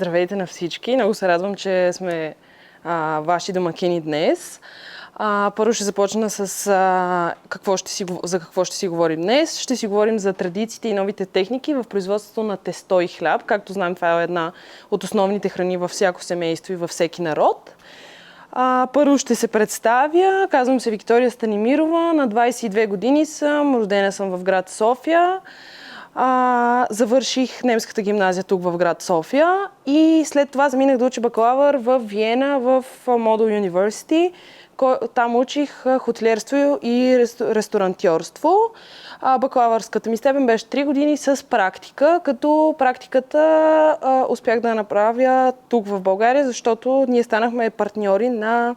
Здравейте на всички! Много се радвам, че сме ваши домакини днес. Първо ще започна с за какво ще си говорим днес. Ще си говорим за традициите и новите техники в производството на тесто и хляб. Както знаем, това е една от основните храни във всяко семейство и във всеки народ. Първо ще се представя. Казвам се Виктория Станимирова. На 22 години съм. Родена съм в град София. Завърших немската гимназия тук в град София и след това заминах да уча бакалавър в Виена в Model University. Там учих хотелиерство и ресторантьорство. Бакалавърската ми степен беше 3 години с практика, като практиката успях да направя тук в България, защото ние станахме партньори на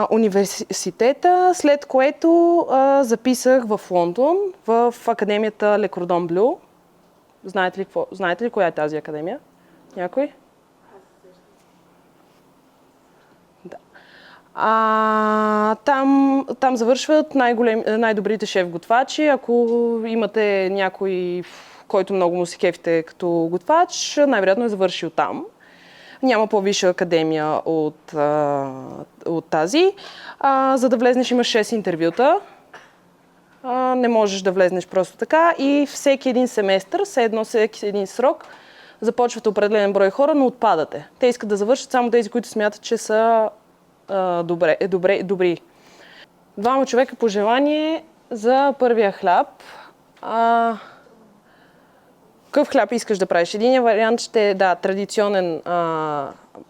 университета, след което записах в Лондон, в академията Le Cordon Bleu. Знаете ли коя е тази академия? Някой? Да. Там завършват най-добрите шеф-готвачи. Ако имате някой, който много му се кефите като готвач, най-вероятно е завършил там. Няма по-висша академия от тази. За да влезнеш имаш 6 интервюта. Не можеш да влезнеш просто така. И всеки един семестър, всеки един срок, започват определен брой хора, но отпадате. Те искат да завършат само тези, които смятат, че са добри. 2 човека по желание за първия хляб. Какъв хляб искаш да правиш? Единият вариант ще е традиционен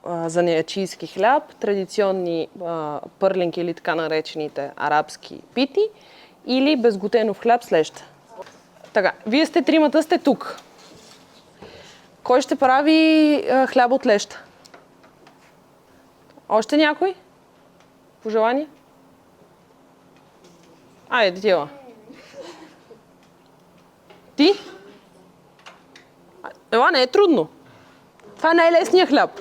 занаячийски хляб, традиционни пърлинки или така наречените арабски пити или безглутенов хляб с леща. Така, вие сте тримата, сте тук. Кой ще прави хляб от леща? Още някой? Пожелание? Айде, тила. Ти? Това не е трудно. Това е най-лесният хляб.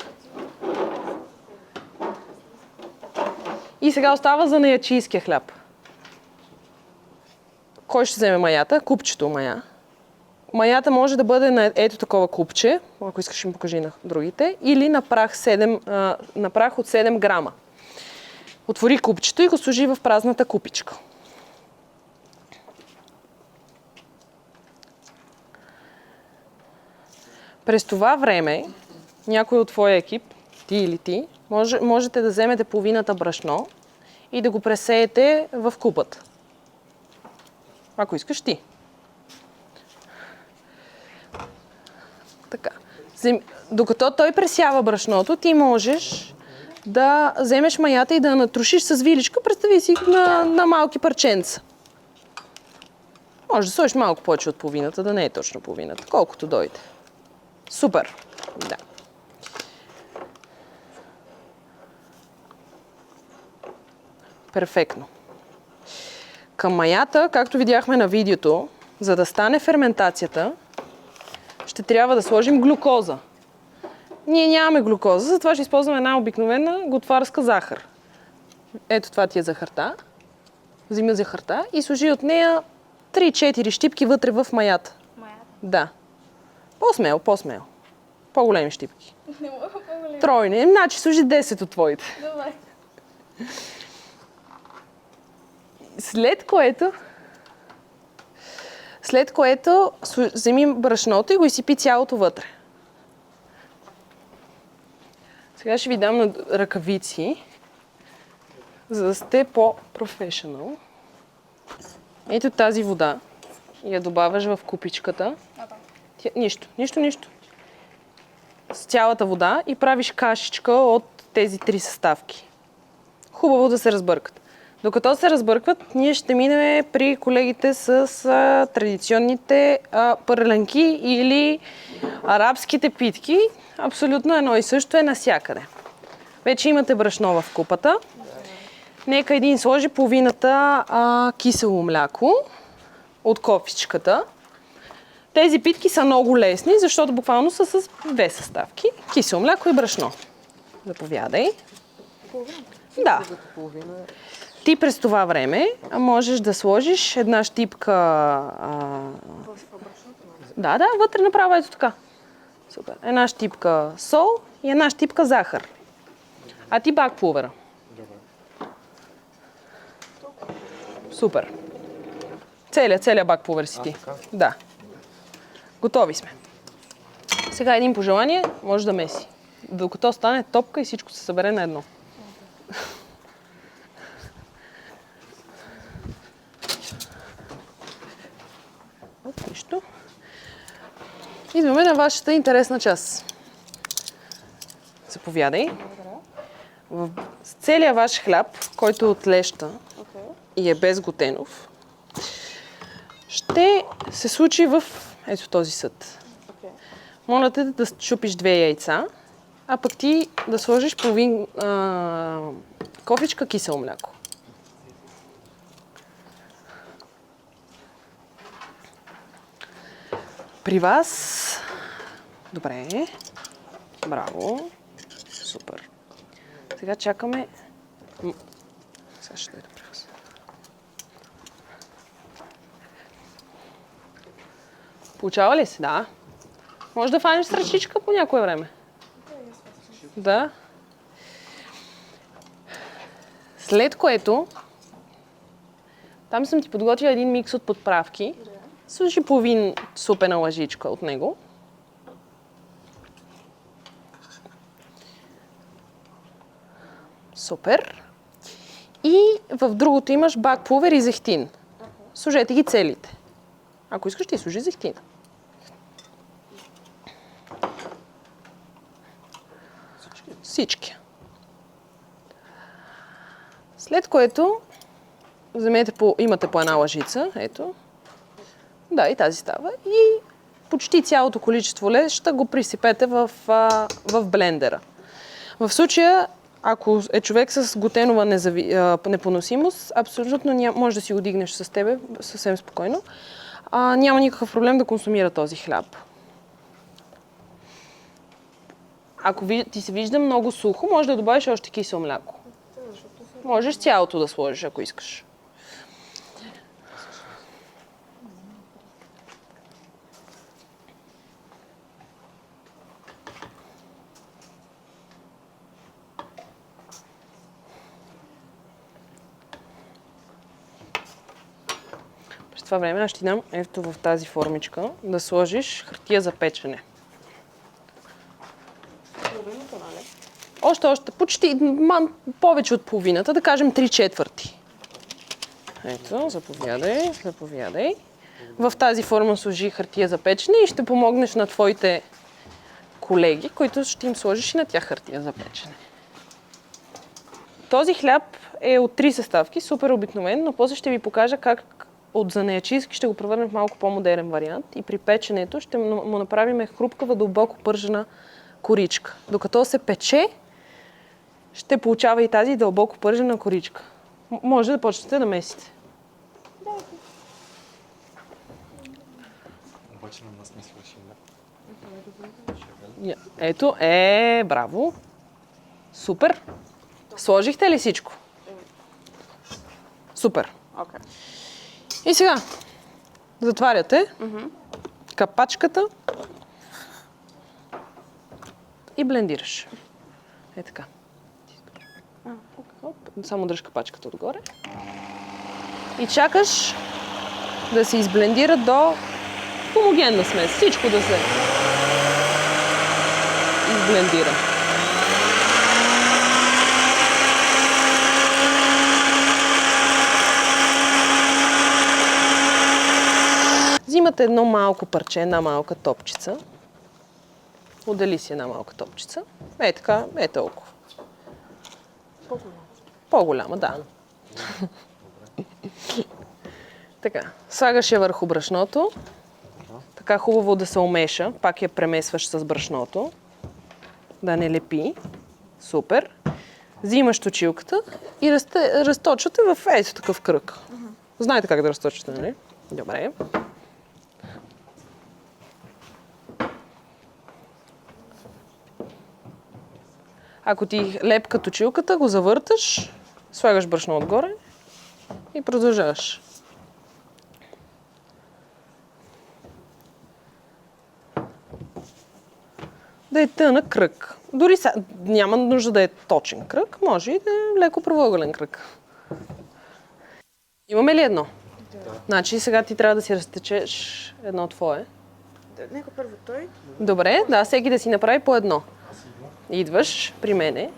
И сега остава занаячийския хляб. Кой ще вземе маята? Купчето мая. Маята може да бъде на ето такова купче, ако искаш им покажи на другите, или на прах от 7 грама. Отвори купчето и го сложи в празната купичка. През това време, някой от твоя екип, ти или ти, можете да вземете половината брашно и да го пресеете в купата. Ако искаш ти. Така. Докато той пресява брашното, ти можеш да вземеш маята и да натрушиш с виличка, представи си на малки парченца. Може да сложиш малко повече от половината, да не е точно половината, колкото дойде. Супер! Да. Перфектно. Към маята, както видяхме на видеото, за да стане ферментацията, ще трябва да сложим глюкоза. Ние нямаме глюкоза, затова ще използваме една обикновена готварска захар. Ето това ти е захарта. Вземи захарта и сложи от нея 3-4 щипки вътре в маята. Маята? Да. По-смел. По-големи щипки. Не мога по-големи. Тройни. Значи сложи 10 от твоите. Добре. След което вземи брашното и го изсипи цялото вътре. Сега ще ви дам на ръкавици, за да сте по-професионал. Ето тази вода и я добавяш в купичката. Нищо. С цялата вода и правиш кашичка от тези 3 съставки. Хубаво да се разбъркат. Докато се разбъркват, ние ще минем при колегите с традиционните пърлянки или арабските питки. Абсолютно едно и също е навсякъде. Вече имате брашно в купата. Нека един сложи половината кисело мляко от кофичката. Тези питки са много лесни, защото буквално са с 2 съставки. Кисело мляко и брашно. Заповядай. Да. Ти през това време можеш да сложиш една щипка... Да, вътре направо ето така. Супер. Една щипка сол и една щипка захар. А ти бак пулвера. Супер. Целият бак пулвер си ти. Да. Готови сме. Сега един по желание може да меси. Докато стане топка и всичко се събере на едно. Нищо. Идваме на вашата интересна част. Заповядай. С целия ваш хляб, който е от леща и е безглутенов, ще се случи в ето този съд. Моля те да чупиш 2 яйца, а пък ти да сложиш половин кофичка кисело мляко. При вас... Добре. Браво. Супер. Сега чакаме... Сега ще дойда при вас. Получава ли се? Да. Може да фанеш с ръчичка по някое време. Да. След което... Там съм ти подготвила един микс от подправки. Служи половин супена лъжичка от него. Супер. И в другото имаш бак пулвер и зехтин. Служете ги целите. Ако искаш, ти служи зехтин. Всички. След което имате по една лъжица. Ето. Да, и тази става. И почти цялото количество леща го присипете в блендера. В случая, ако е човек с глутенова непоносимост, абсолютно може да си го дигнеш с тебе съвсем спокойно. Няма никакъв проблем да консумира този хляб. Ако ти се вижда много сухо, може да добавиш още кисело мляко. Можеш цялото да сложиш, ако искаш. През това време аз ще ти дам ето в тази формичка да сложиш хартия за печене. Още, почти повече от половината, да кажем 3/4. Ето, заповядай. В тази форма сложи хартия за печене и ще помогнеш на твоите колеги, които ще им сложиш и на тях хартия за печене. Този хляб е от 3 съставки, супер обикновен, но после ще ви покажа как от занаячийски ще го превърнем в малко по-модерен вариант и при печенето ще му направим хрупкава, дълбоко пържена коричка. Докато се пече, ще получава и тази дълбоко пържена коричка. Може да почнете да месите. Обаче на нас не свърши. Ето, браво. Супер. Сложихте ли всичко? Супер. Okay. И сега затваряте капачката и блендираш. Така. Само дръж капачката отгоре. И чакаш да се изблендира до хомогенна смес. Всичко да се изблендира. Взимате едно малко парче, една малка топчица. Отдели си една малка топчица. Така, толкова. По-голяма, да. Така, слагаш я върху брашното. Така хубаво да се омеша. Пак я премесваш с брашното. Да не лепи. Супер. Взимаш точилката и разточвате в ето такъв кръг. Знаете как да разточвате, нали? Добре. Ако ти лепка точилката, го завърташ, слагаш брашно отгоре и продължаваш. да е тънък кръг. Дори няма нужда да е точен кръг, може и да е леко правоъгълен кръг. Имаме ли едно? Да. Значи сега ти трябва да си разтечеш едно твое. Нека първо той. Добре, да, всеки да си направи по едно. Идваш при мене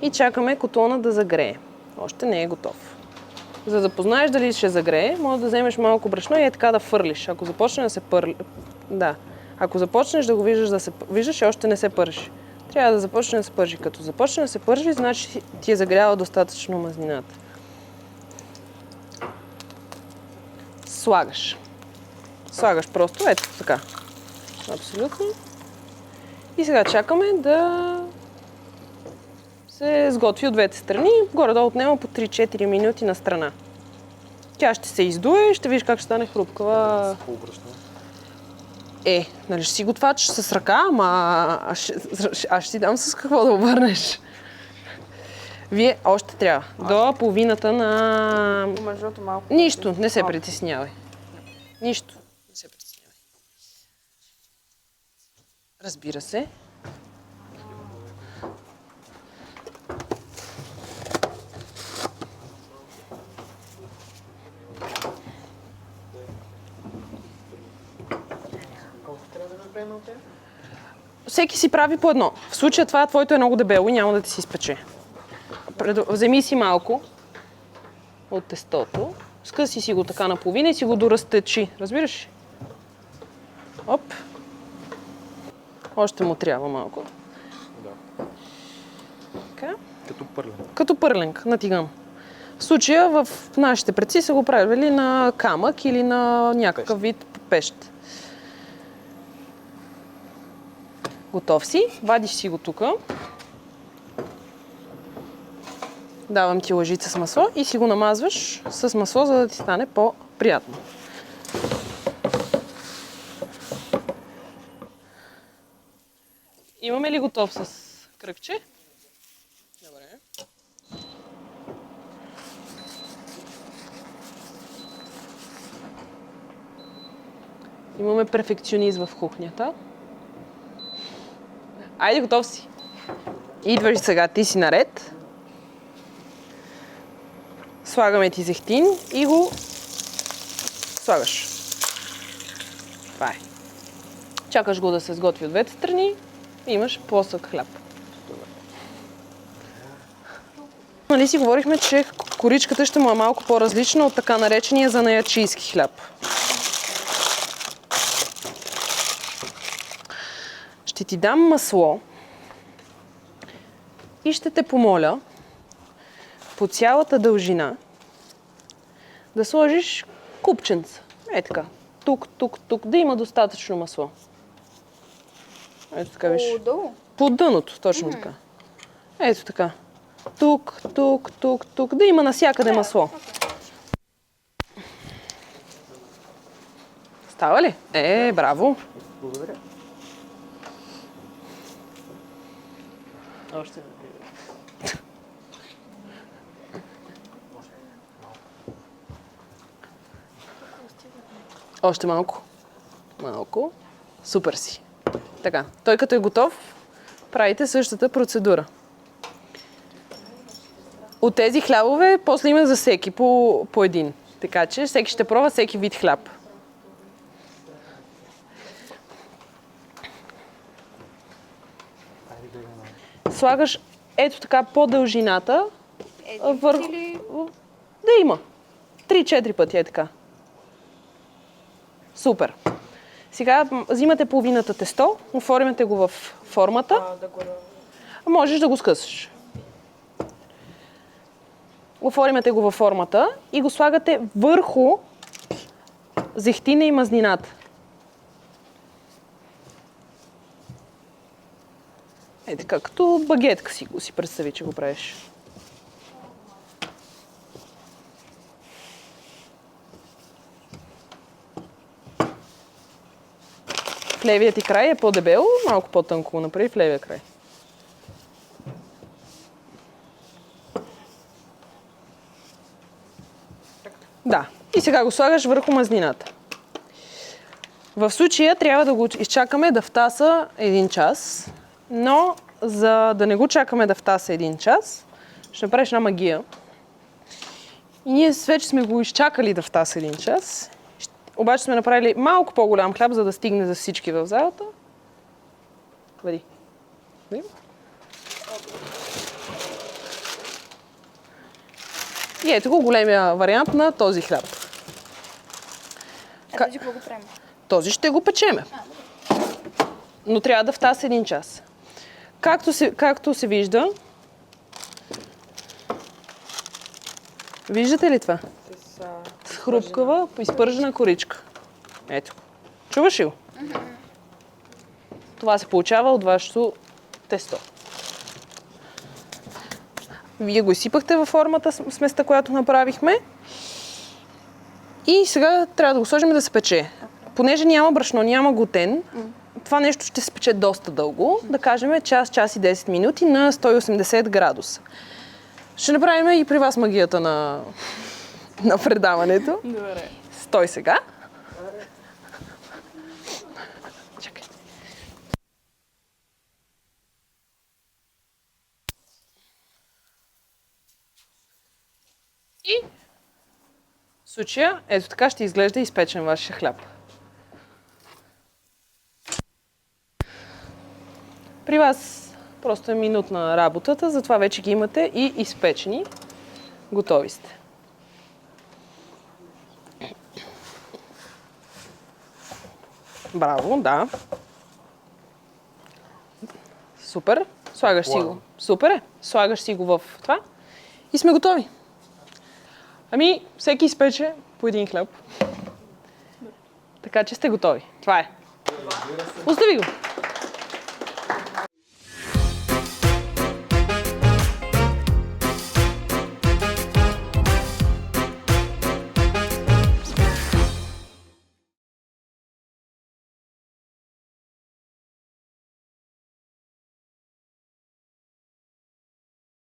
и чакаме котлона да загрее. Още не е готов. За да познаеш дали ще загрее, може да вземеш малко брашно и така да фърлиш. Ако започне да се пърли... Да. Ако започнеш да го виждаш да се виждаш, още не се пържи. Трябва да започне да се пържи. Като започне да се пържи, значи ти е загряла достатъчно мазнината. Слагаш. Слагаш просто ето така. Абсолютно. И сега чакаме да се сготви от двете страни. Горе-долу отнема по 3-4 минути на страна. Тя ще се издуе и ще видиш как ще стане хрупкава. Нали ще си готвач с ръка, ама аз ще ти дам с какво да обърнеш. Вие още трябва. До половината на... Мъжото малко. Нищо, не се притеснявай. Нищо, не се притеснявай. Разбира се. Всеки си прави по едно. В случая това твоето е много дебело и няма да ти си изпече. Вземи си малко от тестото, скъси си го така наполовина и си го доразтечи. Разбираш? Оп. Още му трябва малко. Да. Така. Като пърленка. Като пърленка на тиган. В случая в нашите предци са го правили на камък или на някакъв вид пещ. Готов си. Вадиш си го тука. Давам ти лъжица с масло и си го намазваш с масло, за да ти стане по-приятно. Имаме ли готов с кръгче? Добре. Имаме перфекционист в кухнята. Айде, готов си. Идваш сега, ти си наред. Слагаме ти зехтин и го слагаш. Това е. Чакаш го да се сготви от двете страни и имаш плосък хляб. Нали си говорихме, че коричката ще му е малко по-различна от така наречения занаячийски хляб. Ще ти дам масло и ще те помоля по цялата дължина да сложиш купченца. Ей така. Тук, тук, тук. Да има достатъчно масло. Ето така, виж. Отдолу? По дъното, точно така. Ето така. Тук, тук, тук, тук. Да има навсякъде масло. Става ли? Браво. Благодаря. Още не. Още малко. Малко. Супер си. Така, той като е готов, правите същата процедура. От тези хлябове после има за всеки по един. Така че всеки ще пробва всеки вид хляб. Слагаш ето така по дължината. Върху... Да има. 3-4 пъти е така. Супер. Сега взимате половината тесто, оформяте го в формата. Можеш да го скъсаш. Оформяте го във формата и го слагате върху зехтина и мазнината. Е така, като багетка си представи, че го правиш. В левия ти край е по-дебело, малко по-тънко го направи в левия край. Да. И сега го слагаш върху мазнината. В случая трябва да го изчакаме да втаса 1 час, но за да не го чакаме да втаса 1 час, ще направиш една магия. И ние вече сме го изчакали да втаса 1 час, обаче сме направили малко по-голям хляб, за да стигне за всички в залата. Вади. И ето го големия вариант на този хляб. Този какво го правим? Този ще го печеме. Но трябва да втаса 1 час. Както се вижда, виждате ли това? С хрупкава, изпържена коричка. Ето. Чуваш ли го? Това се получава от вашето тесто. Вие го изсипахте във формата сместа, която направихме. И сега трябва да го сложим да се пече. Понеже няма брашно, няма глутен, това нещо ще се пече доста дълго. Да кажем час и 10 минути на 180 градуса. Ще направим и при вас магията на предаването. Добре. Стой сега. Чакай. И в случая, ето така ще изглежда изпечен вашия хляб. При вас просто е минутна работата, затова вече ги имате и изпечени. Готови сте. Браво, да. Супер. Слагаш си го. Супер е. Слагаш си го в това и сме готови. Ами, всеки изпече по един хляб. Така че сте готови. Това е. Остави го.